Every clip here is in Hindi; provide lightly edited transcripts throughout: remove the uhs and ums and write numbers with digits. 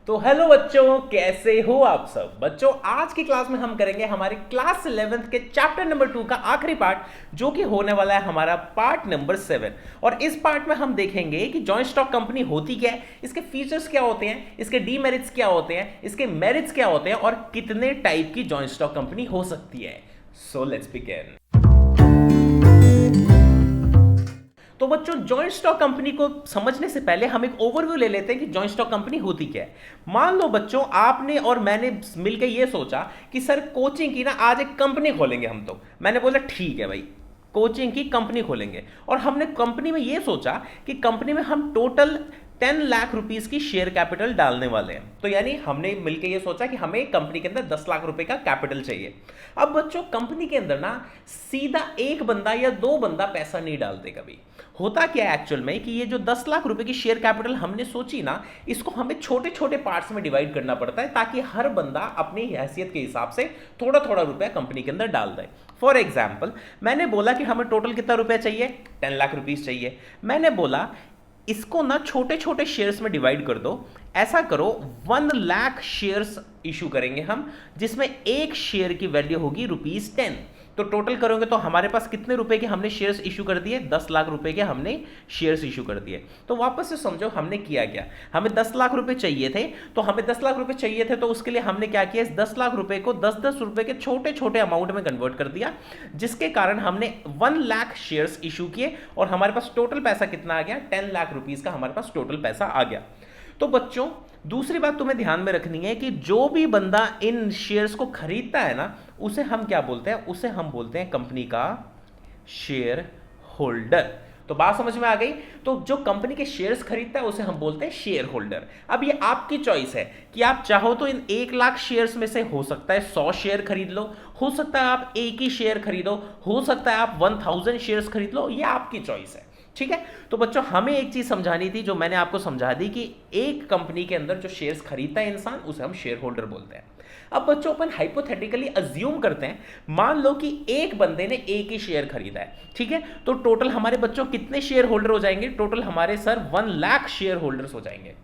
तो हेलो बच्चों, कैसे हो आप सब बच्चों। आज की क्लास में हम करेंगे हमारे क्लास 11th के चैप्टर नंबर 2 का आखिरी पार्ट, जो कि होने वाला है हमारा पार्ट नंबर 7। और इस पार्ट में हम देखेंगे कि जॉइंट स्टॉक कंपनी होती क्या है, इसके फीचर्स क्या होते हैं, इसके डीमेरिट्स क्या होते हैं, इसके मेरिट्स क्या होते हैं और कितने टाइप की जॉइंट स्टॉक कंपनी हो सकती है। So let's begin. तो बच्चों, जॉइंट स्टॉक कंपनी को समझने से पहले हम एक ओवरव्यू ले लेते हैं कि जॉइंट स्टॉक कंपनी होती क्या है। मान लो बच्चों, आपने और मैंने मिलकर ये सोचा कि सर कोचिंग की ना आज एक कंपनी खोलेंगे हम। तो मैंने बोला ठीक है भाई, कोचिंग की कंपनी खोलेंगे। और हमने कंपनी में ये सोचा कि कंपनी में हम टोटल 10 लाख रुपीस की शेयर कैपिटल डालने वाले हैं। तो यानी हमने मिलकर ये सोचा कि हमें कंपनी के अंदर 10 लाख रुपए का कैपिटल चाहिए। अब बच्चों, कंपनी के अंदर ना सीधा एक बंदा या दो बंदा पैसा नहीं डालते कभी। होता क्या है एक्चुअल में कि ये जो 10 लाख रुपए की शेयर कैपिटल हमने सोची ना, इसको हमें छोटे छोटे पार्ट्स में डिवाइड करना पड़ता है, ताकि हर बंदा अपनी हैसियत के हिसाब से थोड़ा थोड़ा रुपया कंपनी के अंदर डाल दे। फॉर एग्जाम्पल, मैंने बोला कि हमें टोटल कितना रुपया चाहिए, 10 लाख रुपीस चाहिए। मैंने बोला इसको ना छोटे छोटे शेयर्स में डिवाइड कर दो। ऐसा करो, 1 लाख शेयर्स इशू करेंगे हम, जिसमें एक शेयर की वैल्यू होगी ₹10। तो टोटल करोगे तो हमारे पास कितने रुपए के हमने शेयर्स इशू कर दिए, 10 लाख रुपए के हमने शेयर्स इशू कर दिए। तो वापस से समझो हमने किया क्या। हमें 10 लाख रुपए चाहिए थे, तो हमें 10 लाख रुपए चाहिए थे, तो उसके लिए हमने क्या किया, इस 10 लाख रुपए को 10-10 रुपए के छोटे छोटे अमाउंट में कन्वर्ट कर दिया, जिसके कारण हमने 1 लाख शेयर्स इशू किए और हमारे पास टोटल पैसा कितना आ गया, 10 लाख रुपीस का हमारे पास टोटल पैसा आ गया। तो बच्चों, दूसरी बात तुम्हें ध्यान में रखनी है कि जो भी बंदा इन शेयर्स को खरीदता है ना, उसे हम क्या बोलते हैं, उसे हम बोलते हैं कंपनी का शेयर होल्डर। तो बात समझ में आ गई। तो जो कंपनी के शेयर्स खरीदता है उसे हम बोलते हैं शेयर होल्डर। अब ये आपकी चॉइस है कि आप चाहो तो इन 1 लाख शेयर्स में से हो सकता है 100 शेयर खरीद लो, हो सकता है आप एक ही शेयर खरीदो, हो सकता है आप 1000 शेयर्स खरीद लो, ये आपकी चॉइस है। ठीक है। तो बच्चों, हमें एक चीज समझानी थी जो मैंने आपको समझा दी कि एक कंपनी के अंदर जो शेयर्स खरीदता है इंसान, उसे हम शेयर होल्डर बोलते हैं। अब बच्चों, अपन हाइपोथेटिकली अज्यूम करते हैं, मान लो कि एक बंदे ने एक ही शेयर खरीदा है। ठीक है। तो टोटल हमारे बच्चों कितने शेयर होल्डर हो जाएंगे, टोटल हमारे सर 1 लाख शेयर होल्डर्स हो जाएंगे।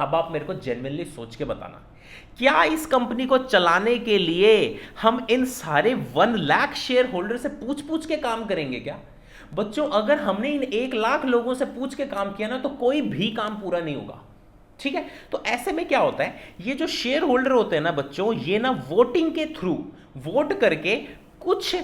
अब आप मेरे को जेन्युइनली सोच के बताना, क्या इस कंपनी को चलाने के लिए हम इन सारे 1 लाख शेयर होल्डर से पूछ पूछ के काम करेंगे क्या? बच्चों, अगर हमने इन 1 लाख लोगों से पूछ के काम किया ना, तो कोई भी काम पूरा नहीं होगा। ठीक है। तो ऐसे में क्या होता है, ये जो शेयर होल्डर होते हैं ना बच्चों, ये ना वोटिंग के थ्रू वोट करके कुछ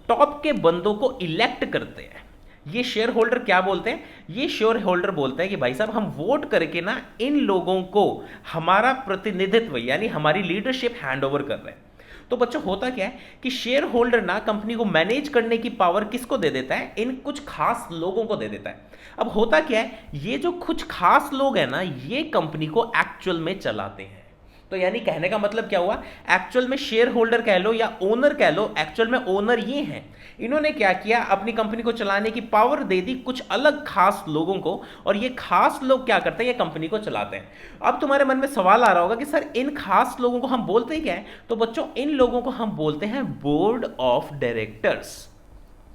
टॉप के बंदों को इलेक्ट करते हैं। ये शेयर होल्डर क्या बोलते हैं, ये शेयर होल्डर बोलते हैं कि भाई साहब, हम वोट करके ना इन लोगों को हमारा प्रतिनिधित्व यानी हमारी लीडरशिप हैंड ओवर कर रहे हैं। तो बच्चों, होता क्या है कि शेयर होल्डर ना कंपनी को मैनेज करने की पावर किसको दे देता है, इन कुछ खास लोगों को दे देता है। अब होता क्या है, ये जो कुछ खास लोग हैं ना, ये कंपनी को एक्चुअल में चलाते हैं। तो यानी कहने का मतलब क्या हुआ, एक्चुअल में शेयर होल्डर कह लो या ओनर कह लो, एक्चुअल में ओनर ये हैं। इन्होंने क्या किया, अपनी कंपनी को चलाने की पावर दे दी कुछ अलग खास लोगों को, और ये खास लोग क्या करते हैं, ये कंपनी को चलाते हैं। अब तुम्हारे मन में सवाल आ रहा होगा कि सर इन खास लोगों को हम बोलते ही क्या है? तो बच्चों, इन लोगों को हम बोलते हैं board of directors.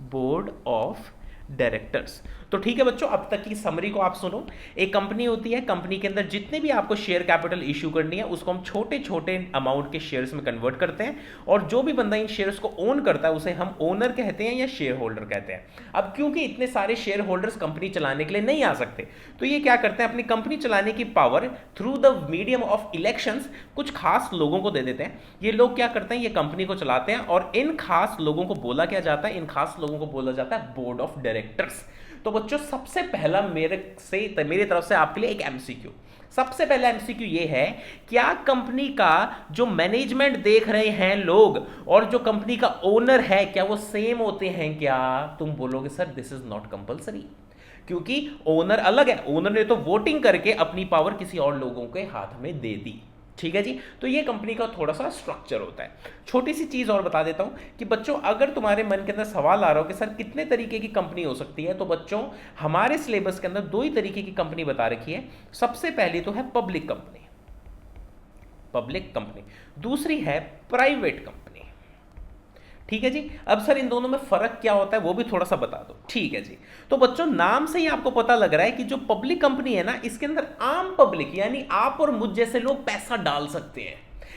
Board of directors. तो ठीक है बच्चों, अब तक की समरी को आप सुनो। एक कंपनी होती है, कंपनी के अंदर जितने भी आपको शेयर कैपिटल इशू करनी है, उसको हम छोटे छोटे अमाउंट के शेयर्स में कन्वर्ट करते हैं, और जो भी बंदा इन शेयर्स को ओन करता है उसे हम ओनर कहते हैं या शेयर होल्डर कहते हैं। अब क्योंकि इतने सारे शेयर होल्डर्स कंपनी चलाने के लिए नहीं आ सकते, तो ये क्या करते हैं, अपनी कंपनी चलाने की power through the medium of elections कुछ खास लोगों को दे देते हैं। ये लोग क्या करते हैं, ये कंपनी को चलाते हैं, और इन खास लोगों को बोला क्या जाता है, इन खास लोगों को बोला जाता है बोर्ड ऑफ डायरेक्टर्स। तो बच्चों, सबसे पहला मेरी तरफ से आपके लिए एक एमसीक्यू। सबसे पहला एमसीक्यू ये है, क्या कंपनी का जो मैनेजमेंट देख रहे हैं लोग और जो कंपनी का ओनर है, क्या वो सेम होते हैं क्या? तुम बोलोगे sir this is not compulsory, क्योंकि ओनर अलग है। ओनर ने तो वोटिंग करके अपनी पावर किसी और लोगों के हाथ में दे दी। ठीक है जी। तो ये कंपनी का थोड़ा सा स्ट्रक्चर होता है। छोटी सी चीज और बता देता हूं कि बच्चों, अगर तुम्हारे मन के अंदर सवाल आ रहा हो कि सर कितने तरीके की कंपनी हो सकती है, तो बच्चों, हमारे सिलेबस के अंदर 2 ही तरीके की कंपनी बता रखी है। सबसे पहली तो है पब्लिक कंपनी, दूसरी है प्राइवेट कंपनी। ठीक है जी। अब सर इन दोनों में फर्क क्या होता है वो भी थोड़ा सा बता दो। ठीक है जी। तो बच्चों नाम से ही आपको पता लग रहा है कि जो पब्लिक कंपनी है ना, इसके अंदर आम पब्लिक यानी आप और मुझ जैसे लोग पैसा डाल सकते हैं,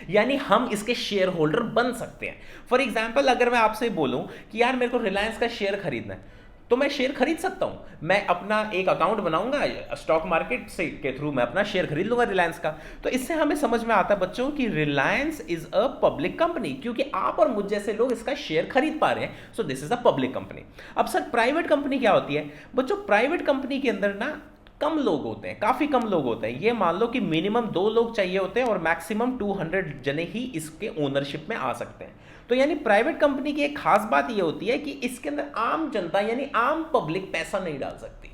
यानी हम इसके शेयर होल्डर बन सकते हैं। फॉर एग्जाम्पल अगर मैं आपसे बोलूं कि यार मेरे को रिलायंस का शेयर खरीदना है, तो मैं शेयर खरीद सकता हूं। मैं अपना एक अकाउंट बनाऊंगा स्टॉक मार्केट से के थ्रू, मैं अपना शेयर खरीद लूंगा रिलायंस का। तो इससे हमें समझ में आता है बच्चों कि Reliance is a public company, क्योंकि आप और मुझ जैसे लोग इसका शेयर खरीद पा रहे हैं। So this is a public company. अब सर प्राइवेट कंपनी क्या होती है बच्चों? प्राइवेट कंपनी के अंदर ना कम लोग होते हैं, काफ़ी कम लोग होते हैं। ये मान लो कि मिनिमम 2 लोग चाहिए होते हैं और मैक्सिमम 200 जने ही इसके ओनरशिप में आ सकते हैं। तो यानी प्राइवेट कंपनी की एक खास बात ये होती है कि इसके अंदर आम जनता यानी आम पब्लिक पैसा नहीं डाल सकती।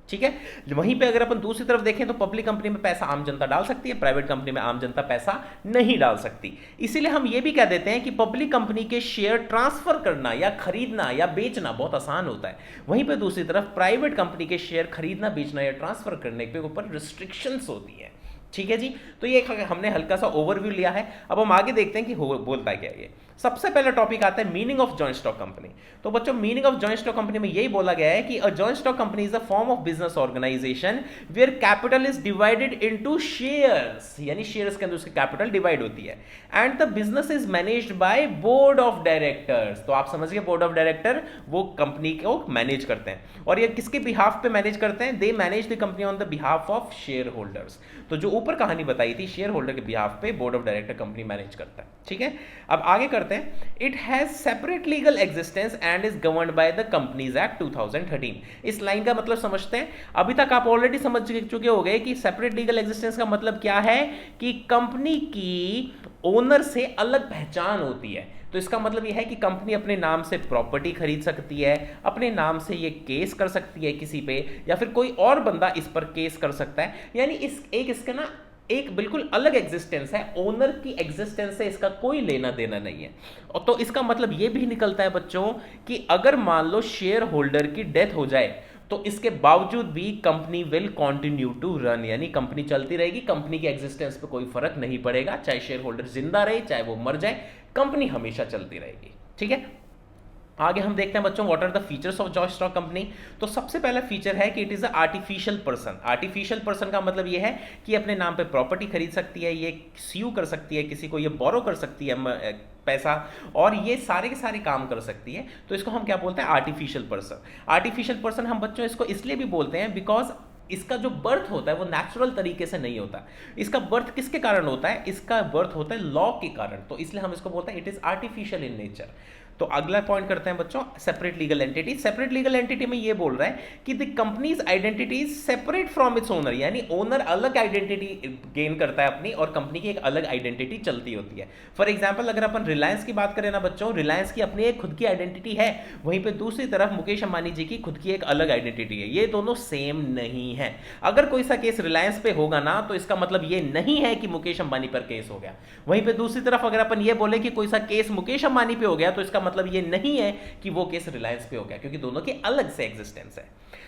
ठीक है। वहीं पे अगर अपन दूसरी तरफ देखें तो पब्लिक कंपनी में पैसा आम जनता डाल सकती है, प्राइवेट कंपनी में आम जनता पैसा नहीं डाल सकती। इसीलिए हम ये भी कह देते हैं कि पब्लिक कंपनी के शेयर ट्रांसफर करना या खरीदना या बेचना बहुत आसान होता है। वहीं पे दूसरी तरफ प्राइवेट कंपनी के शेयर खरीदना, बेचना या ट्रांसफर करने के ऊपर रिस्ट्रिक्शंस होती है। ठीक है जी। तो ये हमने हल्का सा ओवरव्यू लिया है। अब हम आगे देखते हैं कि बोलता है क्या ये। सबसे पहला टॉपिक आता है meaning of joint stock company. तो बच्चों meaning of joint stock company में यही बोला गया है कि a joint stock company is a form of business organization where capital is divided into shares, यानी शेयर्स के अंदर उसकी कैपिटल डिवाइड होती है। And the business is managed by board of directors. तो आप समझ गए, बोर्ड ऑफ डायरेक्टर वो कंपनी को मैनेज करते हैं। और ये किसके बिहाफ पे मैनेज करते हैं? They manage the company on the behalf of share holders. तो जो ऊपर कहानी बताई थी, शेयर होल्डर के बिहाफ पे board of director company manage करता है। ठीक है। अब आगे करते हैं। It has separate legal existence and is governed by the companies act 2013। इस लाइन का मतलब समझते हैं। अभी तक आप ऑलरेडी समझ चुके होंगे कि सेपरेट लीगल एग्जिस्टेंस का मतलब क्या है कि कंपनी की ओनर से अलग पहचान होती है। तो इसका मतलब यह है कि कंपनी अपने नाम से प्रॉपर्टी खरीद सकती है, अपने नाम से ये केस कर सकती है किसी पे, या फिर कोई और बंदा इस पर केस कर सकता है। यानी इसका ना एक बिल्कुल अलग एग्जिस्टेंस है, ओनर की एग्जिस्टेंस से इसका कोई लेना देना नहीं है। और तो इसका मतलब ये भी निकलता है बच्चों कि अगर मान लो शेयर होल्डर की डेथ हो जाए तो इसके बावजूद भी company will continue to run, यानी कंपनी चलती रहेगी, कंपनी के एग्जिस्टेंस पे कोई फर्क नहीं पड़ेगा। चाहे शेयर होल्डर जिंदा रहे चाहे वो मर जाए, कंपनी हमेशा चलती रहेगी। ठीक है। आगे हम देखते हैं बच्चों what are the features of joint stock company. तो सबसे पहला फीचर है कि it is a artificial person. Artificial person का मतलब ये है कि अपने नाम पे प्रॉपर्टी खरीद सकती है, ये स्यू कर सकती है किसी को, ये बोरो कर सकती है पैसा, और ये सारे के सारे काम कर सकती है। तो इसको हम क्या बोलते हैं? Artificial person. आर्टिफिशियल पर्सन हम बच्चों इसको इसलिए भी बोलते हैं बिकॉज इसका जो बर्थ होता है वो नेचुरल तरीके से नहीं होता। इसका बर्थ किसके कारण होता है? इसका बर्थ होता है लॉ के कारण। तो इसलिए हम इसको बोलते हैं it is artificial in nature. तो अगला पॉइंट करते हैं बच्चों separate legal entity. Separate legal entity में ये बोल रहा है कि the companies identity is separate from its owner, यानी ओनर अलग आइडेंटिटी गेन करता है अपनी और कंपनी की एक अलग आइडेंटिटी चलती होती है। फॉर एग्जांपल अगर अपन रिलायंस की बात करें ना बच्चों, रिलायंस की अपनी एक खुद की आइडेंटिटी है, वहीं पे दूसरी तरफ मुकेश अंबानी जी की खुद की एक अलग आइडेंटिटी है। ये दोनों सेम नहीं है। अगर कोई सा केस रिलायंस पे होगा ना तो इसका मतलब ये नहीं है कि मुकेश अंबानी पर केस हो गया। वहीं पे दूसरी तरफ अगर अपन ये बोले कि कोई सा केस मुकेश अंबानी पे हो गया तो इसका मतलब ये नहीं है कि वो केस रिलायंस पे हो गया, क्योंकि दोनों की अलग से एग्जिस्टेंस है।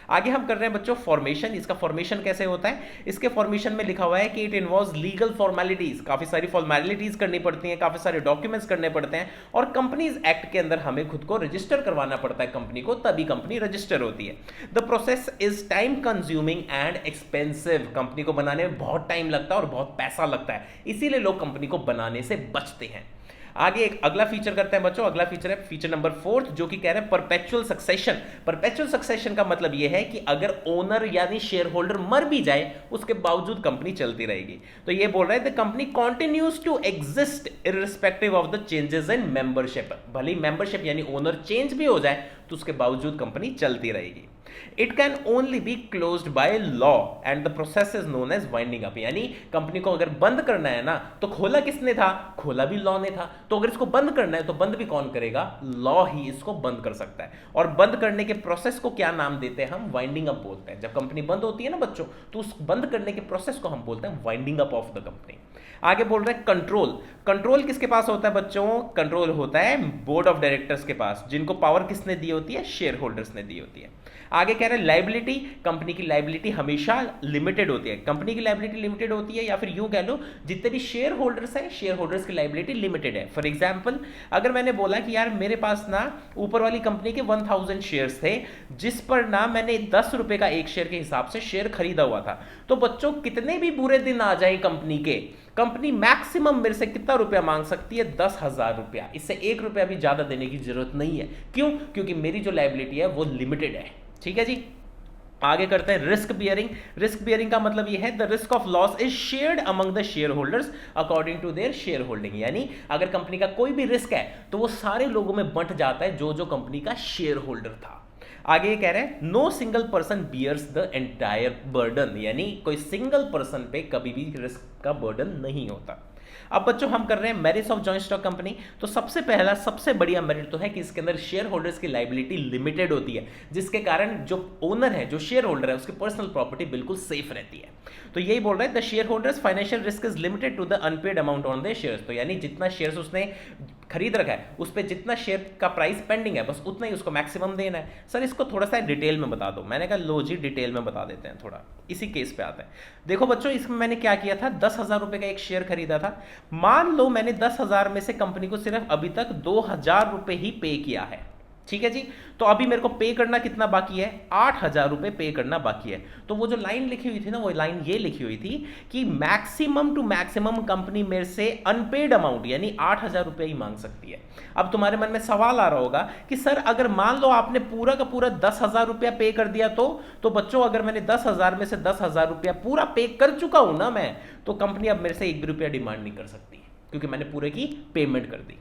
आगे हम कर रहे हैं बच्चों फॉर्मेशन। इसका फॉर्मेशन कैसे होता है? इसके फॉर्मेशन में लिखा हुआ है कि इट इन्वॉल्व्स लीगल फॉर्मेलिटीज। काफी सारी फॉर्मेलिटीज करनी पड़ती हैं, काफी सारे डॉक्यूमेंट्स करने पड़ते हैं, और कंपनीज एक्ट के अंदर हमें खुद को रजिस्टर करवाना पड़ता है कंपनी को, तभी कंपनी रजिस्टर होती है। The process is time consuming and expensive. Company को बनाने में बहुत टाइम लगता है और बहुत पैसा लगता है, इसीलिए लोग कंपनी को बनाने से बचते हैं। आगे एक अगला फीचर करते हैं बच्चों। अगला फीचर है फीचर नंबर 4, जो कि कह रहे हैं परपेचुअल सक्सेशन। परपेचुअल सक्सेशन का मतलब यह है कि अगर ओनर यानी शेयर होल्डर मर भी जाए उसके बावजूद कंपनी चलती रहेगी। तो ये बोल रहा है the company continues to exist irrespective of the changes in membership. भले मेंबरशिप यानी ओनर चेंज भी हो जाए तो उसके बावजूद कंपनी चलती रहेगी। It can only be closed by law and the process is known as winding up. यानी कंपनी को अगर बंद करना है ना तो खोला किसने था? खोला भी लॉ ने था। तो अगर इसको बंद करना है तो बंद भी कौन करेगा? लॉ ही इसको बंद कर सकता है। और बंद करने के प्रोसेस को क्या नाम देते हैं? हम वाइंडिंग अप बोलते हैं। जब कंपनी बंद होती है ना बच्चों, तो उस बंद करने के प्रोसेस को हम बोलते हैं winding up of the company. आगे बोल रहे हैं कंट्रोल। कंट्रोल किसके पास होता है बच्चों? कंट्रोल होता है बोर्ड ऑफ डायरेक्टर्स के पास, जिनको पावर किसने दी होती है? शेयर होल्डर्स ने दी होती है। आगे कह रहे हैं लाइबिलिटी। कंपनी की लाइबिलिटी हमेशा लिमिटेड होती है। कंपनी की लाइबिलिटी लिमिटेड होती है, या फिर यूं कह लो जितने भी शेयर होल्डर्स हैं, शेयर होल्डर्स की लाइबिलिटी लिमिटेड है। फॉर एग्जांपल, अगर मैंने बोला कि यार मेरे पास ना ऊपर वाली कंपनी के 1000 शेयर्स थे, जिस पर ना मैंने 10 रुपए का एक शेयर के हिसाब से शेयर खरीदा हुआ था, तो बच्चों कितने भी बुरे दिन आ जाए कंपनी के, कंपनी मैक्सिमम मेरे से कितना रुपया मांग सकती है? 10,000 रुपया। इससे 1 रुपया भी ज्यादा देने की जरूरत नहीं है। क्यों? क्योंकि मेरी जो लाइबिलिटी है वो लिमिटेड है। ठीक है जी। आगे करते हैं रिस्क बियरिंग। रिस्क बियरिंग का मतलब यह है the risk of loss is shared among the share holders according to their share holding. यानी अगर कंपनी का कोई भी रिस्क है तो वो सारे लोगों में बंट जाता है जो जो कंपनी का शेयर होल्डर था। आगे ये कह रहे हैं no single person bears the entire burden, यानी कोई सिंगल पर्सन पे कभी भी रिस्क का बर्डन नहीं होता। अब बच्चों हम कर रहे हैं merits of joint stock company. तो सबसे पहला सबसे बढ़िया मेरिट तो है कि इसके अंदर शेयर होल्डर्स की लाइबिलिटी लिमिटेड होती है, जिसके कारण जो ओनर है, जो शेयर होल्डर है, उसकी पर्सनल प्रॉपर्टी बिल्कुल सेफ रहती है। तो यही बोल रहे हैं the share holders financial risk is limited to the unpaid amount on the shares. तो यानी जितना शेयर्स उसने खरीद रखा है उस पर जितना शेयर का प्राइस पेंडिंग है बस उतना ही उसको मैक्सिमम देना है। सर इसको थोड़ा सा डिटेल में बता दो। मैंने कहा लो जी डिटेल में बता देते हैं, थोड़ा इसी केस पे आता है। देखो बच्चों इसमें मैंने क्या किया था, 10,000 रुपए का एक शेयर खरीदा था। मान लो मैंने 10,000 में से कंपनी को सिर्फ अभी तक 2,000 रुपए ही पे किया है। ठीक है जी। तो अभी मेरे को पे करना कितना बाकी है? 8,000 रुपए पे करना बाकी है। तो वो जो लाइन लिखी हुई थी ना, वो लाइन ये लिखी हुई थी कि मैक्सिमम टू मैक्सिमम कंपनी मेरे से अनपेड अमाउंट यानी 8,000 रुपए ही मांग सकती है। अब तुम्हारे मन में सवाल आ रहा होगा कि सर अगर मान लो आपने पूरा का पूरा 10,000 रुपया पे कर दिया तो बच्चों अगर मैंने 10,000 में से 10,000 रुपया पूरा पे कर चुका हूं ना मैं, तो कंपनी अब मेरे से 1 भी रुपया डिमांड नहीं कर सकती, क्योंकि मैंने पूरे की पेमेंट कर दी।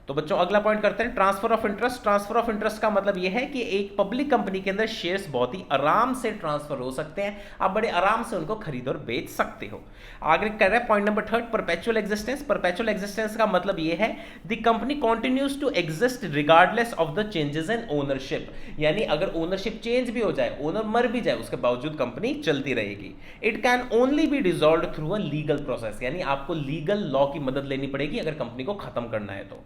तो बच्चों अगला पॉइंट करते हैं transfer of interest. Transfer of interest का मतलब यह है कि एक पब्लिक कंपनी के अंदर शेयर्स बहुत ही आराम से ट्रांसफर हो सकते हैं, आप बड़े आराम से उनको खरीद और बेच सकते हो। आगे कर रहे हैं point number 3 perpetual existence. Perpetual existence का मतलब यह है the company continues to exist regardless of the changes in ownership. यानी अगर ओनरशिप चेंज भी हो जाए, ओनर मर भी जाए, उसके बावजूद कंपनी चलती रहेगी। It can only be dissolved through a legal process, यानी आपको लीगल लॉ की मदद लेनी पड़ेगी अगर कंपनी को खत्म करना है तो।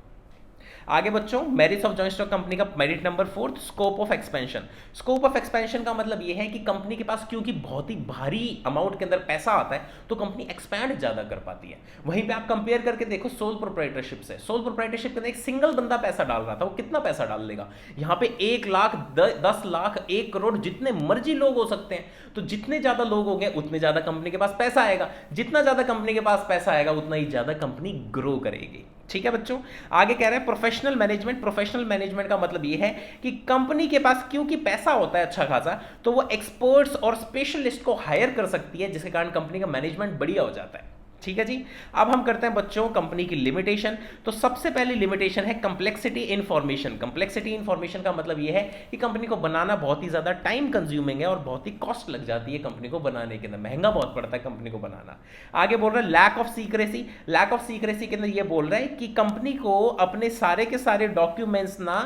आगे बच्चों merits of joint stock company का merit number 4 scope of expansion. Scope of expansion का मतलब यह है कि कंपनी के पास क्योंकि बहुत ही भारी अमाउंट के अंदर पैसा आता है तो कंपनी एक्सपैंड ज्यादा कर पाती है। वहीं पे आप कंपेयर करके देखो सोल प्रोप्राइटरशिप से। सोल प्रोप्राइटरशिप के अंदर एक सिंगल बंदा पैसा डाल रहा था, वो कितना पैसा डाल लेगा? यहाँ पे 1 लाख 10 लाख 1 करोड़ जितने मर्जी लोग हो सकते हैं। तो जितने ज्यादा लोग होंगे उतने ज्यादा कंपनी के पास पैसा आएगा, जितना ज्यादा कंपनी के पास पैसा आएगा उतना ही ज्यादा कंपनी ग्रो करेगी। ठीक है बच्चों। आगे कह रहे हैं प्रोफेशनल मैनेजमेंट। प्रोफेशनल मैनेजमेंट का मतलब यह है कि कंपनी के पास क्योंकि पैसा होता है अच्छा खासा, तो वो एक्सपर्ट्स और स्पेशलिस्ट को हायर कर सकती है, जिसके कारण कंपनी का मैनेजमेंट बढ़िया हो जाता है। ठीक है जी। अब हम करते हैं बच्चों कंपनी की लिमिटेशन। तो सबसे पहली लिमिटेशन है complexity in formation. Complexity in formation का मतलब यह है कि कंपनी को बनाना बहुत ही ज्यादा टाइम कंज्यूमिंग है और बहुत ही कॉस्ट लग जाती है कंपनी को बनाने के अंदर, महंगा बहुत पड़ता है कंपनी को बनाना। आगे बोल रहा है lack of secrecy. Lack of secrecy के अंदर यह बोल रहा है कि कंपनी को अपने सारे के सारे डॉक्यूमेंट्स ना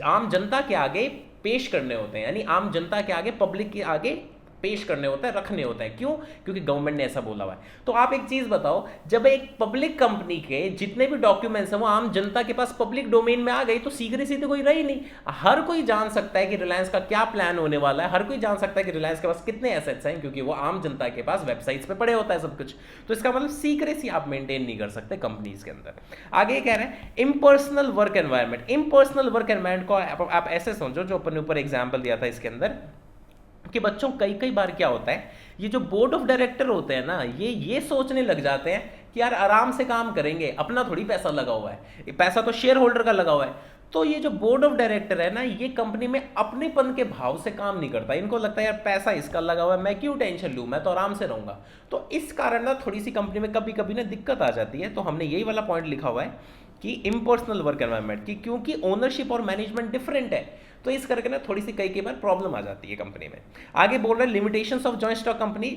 आम जनता के आगे पेश करने होते हैं, यानी आम जनता के आगे, पब्लिक के आगे पेश करने होता है, रखने होता है। क्यों? क्योंकि गवर्नमेंट ने ऐसा बोला हुआ है। तो आप एक चीज बताओ, जब एक पब्लिक कंपनी के जितने भी डॉक्यूमेंट्स हैं वो आम जनता के पास पब्लिक डोमेन में आ गई तो सीक्रेसी तो कोई रही नहीं। हर कोई जान सकता है कि रिलायंस का क्या प्लान होने वाला है, हर कोई जान सकता है कि रिलायंस के पास कितने एसेट्स हैं, क्योंकि वो आम जनता के पास वेबसाइट्स पे पड़े होता है सब कुछ। तो इसका मतलब सीक्रेसी आप मेंटेन नहीं कर सकते कंपनीज के अंदर। आगे कह रहे हैं impersonal work environment. Impersonal work environment को आप ऐसे समझो, जो अपन ने ऊपर एग्जाम्पल दिया था इसके अंदर, कि बच्चों कई बार क्या होता है, ये जो बोर्ड ऑफ डायरेक्टर होते हैं ना, ये सोचने लग जाते हैं कि यार आराम से काम करेंगे, अपना थोड़ी पैसा लगा हुआ है, पैसा तो शेयर होल्डर का लगा हुआ है। तो ये जो बोर्ड ऑफ डायरेक्टर है ना, ये कंपनी में अपनेपन के भाव से काम नहीं करता। इनको लगता है यार पैसा इसका लगा हुआ है, मैं क्यों टेंशन लूं, मैं तो आराम से रहूंगा। तो इस कारण ना थोड़ी सी कंपनी में कभी कभी ना दिक्कत आ जाती है। तो हमने यही वाला पॉइंट लिखा हुआ है कि इम्पर्सनल वर्क एनवायरमेंट की, क्योंकि ओनरशिप और मैनेजमेंट डिफरेंट है, तो इस करके ना थोड़ी सी कई बार प्रॉब्लम आ जाती है कंपनी में। आगे बोल रहे हैं limitations of joint stock company.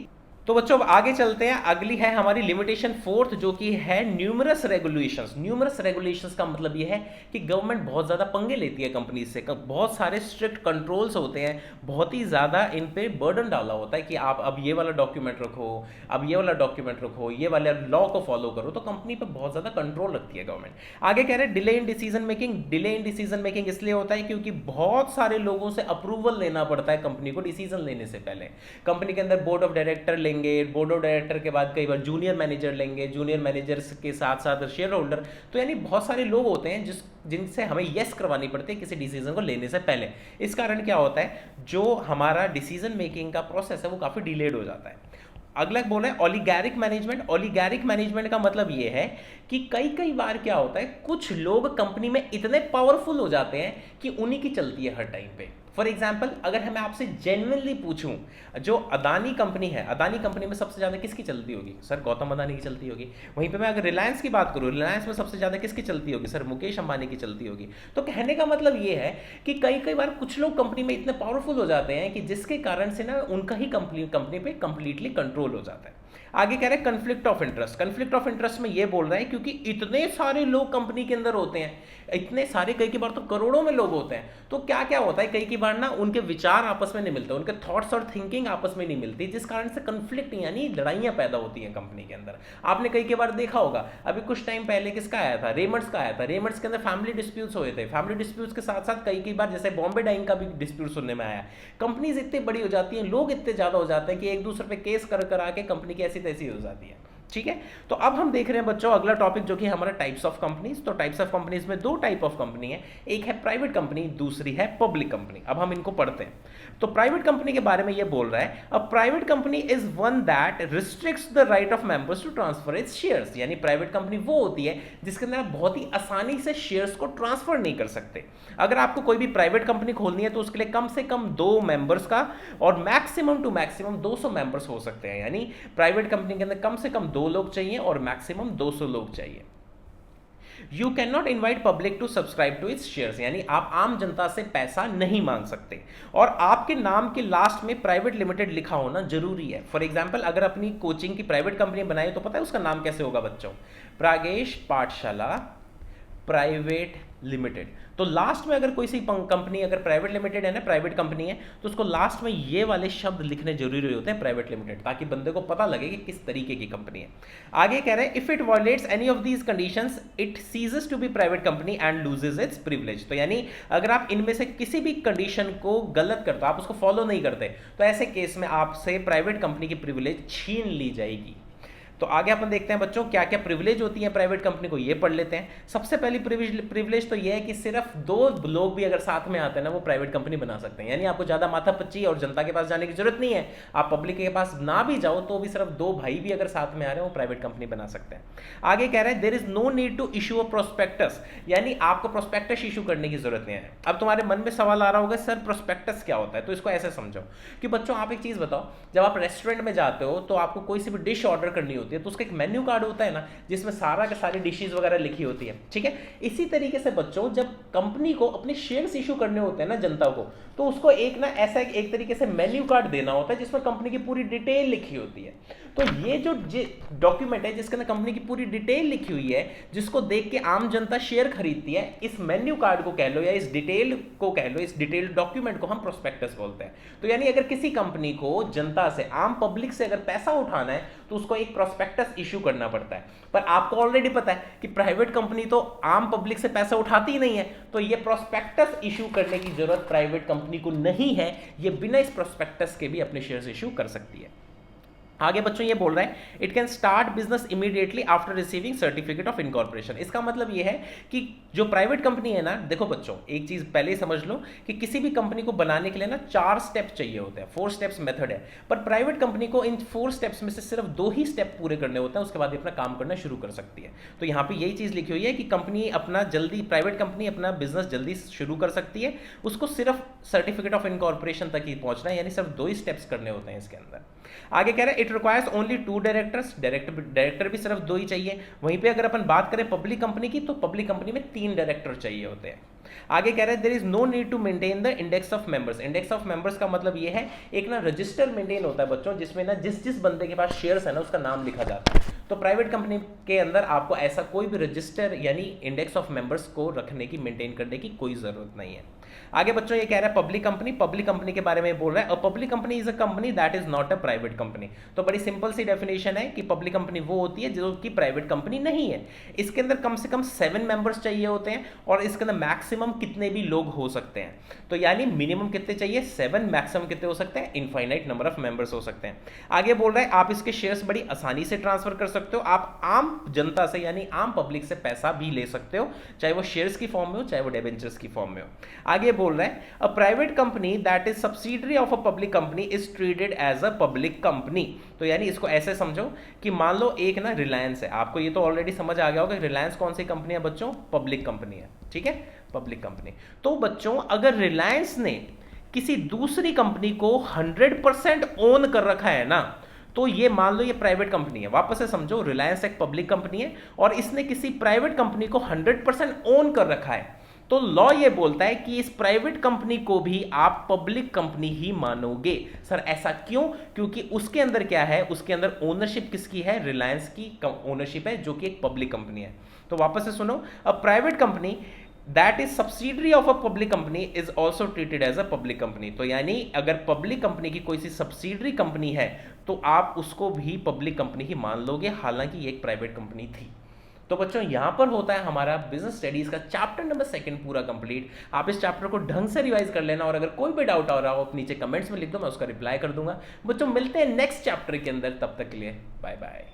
तो बच्चों अब आगे चलते हैं, अगली है हमारी लिमिटेशन फोर्थ, जो कि है न्यूमरस रेगुलेशंस। न्यूमरस रेगुलेशंस का मतलब ये है कि गवर्नमेंट बहुत ज़्यादा पंगे लेती है कंपनी से, बहुत सारे स्ट्रिक्ट कंट्रोल्स होते हैं, बहुत ही ज़्यादा इन पे बर्डन डाला होता है कि आप अब ये वाला डॉक्यूमेंट रखो, अब ये वाला डॉक्यूमेंट रखो, ये वाले लॉ को फॉलो करो, तो कंपनी पे बहुत ज़्यादा कंट्रोल रखती है गवर्नमेंट। आगे कह रहे हैं delay in decision making. Delay in decision making इसलिए होता है क्योंकि बहुत सारे लोगों से अप्रूवल लेना पड़ता है कंपनी को डिसीजन लेने से पहले। कंपनी के अंदर बोर्ड ऑफ डायरेक्टर लेंगे, बोर्ड ऑफ डायरेक्टर के बाद कई बार जूनियर मैनेजर लेंगे, जूनियर मैनेजर्स के साथ साथ शेयर होल्डर, तो यानी बहुत सारे लोग होते हैं जिनसे हमें यस करवानी पड़ती है किसी डिसीजन को लेने से पहले। इस कारण क्या होता है, जो हमारा डिसीजन मेकिंग का प्रोसेस है वो काफ़ी डिलेड हो जाता है। अगला बोल रहे हैं ओलिगैरिक मैनेजमेंट। ओलिगैरिक मैनेजमेंट का मतलब ये है कि कई बार क्या होता है, कुछ लोग कंपनी में इतने पावरफुल हो जाते हैं कि उन्हीं की चलती है हर टाइम पे। फॉर एग्जाम्पल, अगर मैं आपसे जेन्युइनली पूछूं, जो अदानी कंपनी है, अदानी कंपनी में सबसे ज़्यादा किसकी चलती होगी? सर गौतम अदानी की चलती होगी। वहीं पे मैं अगर रिलायंस की बात करूं, रिलायंस में सबसे ज़्यादा किसकी चलती होगी? सर मुकेश अंबानी की चलती होगी। तो कहने का मतलब ये है कि कई बार कुछ लोग कंपनी में इतने पावरफुल हो जाते हैं कि जिसके कारण से ना उनका ही कंपनी पे कंप्लीटली कंट्रोल हो जाता है। आगे कह रहे हैं conflict of interest. Conflict of interest में ये बोल रहे हैं क्योंकि इतने सारे लोग कंपनी के अंदर होते हैं, इतने सारे, कई बार तो करोड़ों में लोग होते हैं, तो क्या क्या होता है, कई बार ना उनके विचार आपस में नहीं मिलते, उनके थॉट्स और थिंकिंग आपस में नहीं मिलती, जिस कारण से कन्फ्लिक्ट यानी लड़ाइयाँ पैदा होती हैं कंपनी के अंदर। आपने कई बार देखा होगा, अभी कुछ टाइम पहले किसका आया था, रेमंड्स का आया था। रेमंड्स के अंदर फैमिली डिस्प्यूट्स हुए थे। फैमिली डिस्प्यूट्स के साथ साथ कई बार जैसे बॉम्बे डाइंग का भी डिस्प्यूट सुनने में आया। कंपनीज इतनी बड़ी हो जाती हैं, लोग इतने ज़्यादा हो जाते हैं कि एक दूसरे पे केस कर आके कंपनी की ऐसी तैसी हो जाती है। ठीक है, तो अब हम देख रहे हैं बच्चों अगला टॉपिक, जो कि हमारा टाइप्स ऑफ कंपनीज। तो टाइप्स ऑफ कंपनीज में दो टाइप ऑफ कंपनी है, एक है प्राइवेट कंपनी, दूसरी है पब्लिक कंपनी। अब हम इनको पढ़ते हैं। तो प्राइवेट कंपनी के बारे में ये बोल रहा है, a private company is one that restricts the right of members to transfer its shares. यानी प्राइवेट कंपनी वो होती है जिसके अंदर आप बहुत ही आसानी से शेयर्स को ट्रांसफर नहीं कर सकते। अगर आपको कोई भी प्राइवेट कंपनी खोलनी है तो उसके लिए कम से कम 2 मेंबर्स का और मैक्सिमम टू मैक्सिमम 200 मेंबर्स हो सकते हैं। यानी प्राइवेट कंपनी के अंदर कम से कम 2 लोग चाहिए और मैक्सिमम 200 लोग चाहिए। You can not invite public to subscribe to its shares. यानी आप आम जनता से पैसा नहीं मांग सकते और आपके नाम के लास्ट में प्राइवेट लिमिटेड लिखा होना जरूरी है। फॉर एग्जाम्पल, अगर अपनी कोचिंग की प्राइवेट कंपनी बनाई तो पता है उसका नाम कैसे होगा बच्चों? प्रागेश पाठशाला प्राइवेट लिमिटेड। तो लास्ट में अगर कोई सी कंपनी अगर प्राइवेट लिमिटेड है ना, प्राइवेट कंपनी है, तो उसको लास्ट में ये वाले शब्द लिखने जरूरी होते हैं, प्राइवेट लिमिटेड, ताकि बंदे को पता लगे कि किस तरीके की कंपनी है। आगे कह रहे हैं if it violates any of these conditions it ceases to be private company and loses its privilege. तो यानी अगर आप इनमें से किसी भी कंडीशन को गलत करते हो, आप उसको फॉलो नहीं करते, तो ऐसे केस में आपसे प्राइवेट कंपनी की प्रिविलेज छीन ली जाएगी। तो आगे अपन देखते हैं बच्चों क्या क्या प्रिविलेज होती है प्राइवेट कंपनी को, ये पढ़ लेते हैं। सबसे पहली प्रिविलेज तो ये है कि सिर्फ 2 लोग भी अगर साथ में आते हैं ना, वो प्राइवेट कंपनी बना सकते हैं। यानी आपको ज्यादा माथापच्ची और जनता के पास जाने की जरूरत नहीं है, आप पब्लिक के पास ना भी जाओ तो भी सिर्फ 2 भाई भी अगर साथ में आ रहे हैं वो प्राइवेट कंपनी बना सकते हैं। आगे कह रहे हैं there is no need to issue a prospectus. यानी आपको प्रोस्पेक्टस इशू करने की जरूरत नहीं है। अब तुम्हारे मन में सवाल आ रहा होगा सर प्रोस्पेक्टस क्या होता है, तो इसको ऐसे समझो कि बच्चों आप एक चीज बताओ, जब आप रेस्टोरेंट में जाते हो तो आपको कोई सी भी डिश ऑर्डर करनी होती है तो उसका एक मेन्यू कार्ड होता है ना, जिसमें सारा के सारी डिशेज वगैरह लिखी होती है। ठीक है, इसी तरीके से बच्चों जब कंपनी को अपने शेयर्स इशू करने होते हैं ना जनता को, तो उसको एक ना ऐसा एक तरीके से मेन्यू कार्ड देना होता है जिसमें कंपनी की पूरी डिटेल लिखी होती है। तो ये जो डॉक्यूमेंट है जिसके अंदर कंपनी की पूरी डिटेल लिखी हुई है, जिसको देख के आम जनता शेयर खरीदती है, इस मेन्यू कार्ड को कह लो या इस डिटेल को कह लो, इस डिटेल डॉक्यूमेंट को हम प्रोस्पेक्टस बोलते हैं। तो यानी अगर किसी कंपनी को जनता से, आम पब्लिक से अगर पैसा उठाना है तो उसको एक प्रोस्पेक्टस इशू करना पड़ता है। पर आपको ऑलरेडी पता है कि प्राइवेट कंपनी तो आम पब्लिक से पैसा उठाती ही नहीं है, तो ये प्रोस्पेक्टस इशू करने की जरूरत प्राइवेट कंपनी को नहीं है। ये बिना इस प्रोस्पेक्टस के भी अपने शेयर्स इशू कर सकती है। आगे बच्चों ये बोल रहे हैं it can start business immediately after receiving certificate of incorporation. इसका मतलब ये है कि जो प्राइवेट कंपनी है ना, देखो बच्चों एक चीज पहले ही समझ लो कि किसी भी कंपनी को बनाने के लिए ना 4 स्टेप चाहिए होते हैं, 4 स्टेप्स मेथड है। पर प्राइवेट कंपनी को इन 4 स्टेप्स में से सिर्फ 2 ही स्टेप पूरे करने होते हैं, उसके बाद अपना काम करना शुरू कर सकती है। तो यहाँ पे यही चीज लिखी हुई है कि कंपनी अपना जल्दी, प्राइवेट कंपनी अपना बिजनेस जल्दी शुरू कर सकती है, उसको सिर्फ सर्टिफिकेट ऑफ इनकॉर्पोरेशन तक ही पहुंचना है, यानी सिर्फ 2 ही स्टेप्स करने होते हैं इसके अंदर। आगे कह रहे हैं it requires only 2 directors, director भी सिर्फ 2 ही चाहिए। वहीं पे अगर अपन बात करें पब्लिक कंपनी की, तो पब्लिक कंपनी में 3 डायरेक्टर चाहिए होते हैं। आगे कह रहे हैं there is no need to maintain the index of members. Index of members का मतलब ये है एक ना रजिस्टर मेंटेन होता है बच्चों, जिसमें ना जिस जिस बंदे के पास शेयर्स है ना उसका नाम लिखा जाता है। तो प्राइवेट कंपनी के अंदर आपको ऐसा कोई भी रजिस्टर यानी इंडेक्स ऑफ मेंबर्स को रखने की, मेंटेन करने की कोई जरूरत नहीं है। आगे बच्चों ये कह रहा है पब्लिक कंपनी के बारे में बोल रहा है। अ public company is a company that is not a private company. तो बड़ी सिंपल सी डेफिनेशन है कि पब्लिक कंपनी वो होती है जो कि प्राइवेट कंपनी नहीं है। इसके अंदर कम से कम 7 मेंबर्स चाहिए होते हैं और इसके अंदर मैक्सिमम कितने भी लोग हो सकते हैं। तो यानी मिनिमम कितने चाहिए 7, मैक्सिमम कितने हो सकते हैं इनफाइनाइट नंबर ऑफ मेंबर्स हो सकते हैं। आगे बोल रहा है आप इसके शेयर्स बड़ी आसानी से ट्रांसफर कर सकते हो। आप आम जनता से यानी आम पब्लिक से पैसा भी ले सकते हो, चाहे वो शेयर्स की फॉर्म में हो चाहे वो डिबेंचर्स की फॉर्म में हो। आगे बोल रहा है a private company that is subsidiary of a public company is treated as a public company. तो यानी इसको ऐसे समझो कि मान लो एक ना रिलायंस है, आपको ये तो ऑलरेडी समझ आ गया होगा रिलायंस कौन सी कंपनी है बच्चों, पब्लिक कंपनी है, ठीक है, पब्लिक कंपनी। तो बच्चों अगर रिलायंस ने किसी दूसरी कंपनी को 100% ओन कर रखा है ना, तो ये मान लो ये प्राइवेट कंपनी है। वापस से समझो, रिलायंस एक पब्लिक कंपनी है और इसने किसी प्राइवेट कंपनी को 100% ओन कर रखा है, तो लॉ ये बोलता है कि इस प्राइवेट कंपनी को भी आप पब्लिक कंपनी ही मानोगे। सर ऐसा क्यों? क्योंकि उसके अंदर क्या है, उसके अंदर ओनरशिप किसकी है, रिलायंस की ओनरशिप है जो कि एक पब्लिक कंपनी है। तो वापस से सुनो, a private company that is subsidiary of a public company is also treated as a public company. तो यानी अगर पब्लिक कंपनी की कोई सी सब्सिडरी कंपनी है तो आप उसको भी पब्लिक कंपनी ही मान लोगे, हालांकि ये एक प्राइवेट कंपनी थी। तो बच्चों यहां पर होता है हमारा बिजनेस स्टडीज का चैप्टर नंबर 2 पूरा कंप्लीट। आप इस चैप्टर को ढंग से रिवाइज कर लेना और अगर कोई भी डाउट आ रहा हो आप नीचे कमेंट्स में लिख दो, मैं उसका रिप्लाई कर दूंगा। बच्चों मिलते हैं नेक्स्ट चैप्टर के अंदर, तब तक के लिए बाय बाय।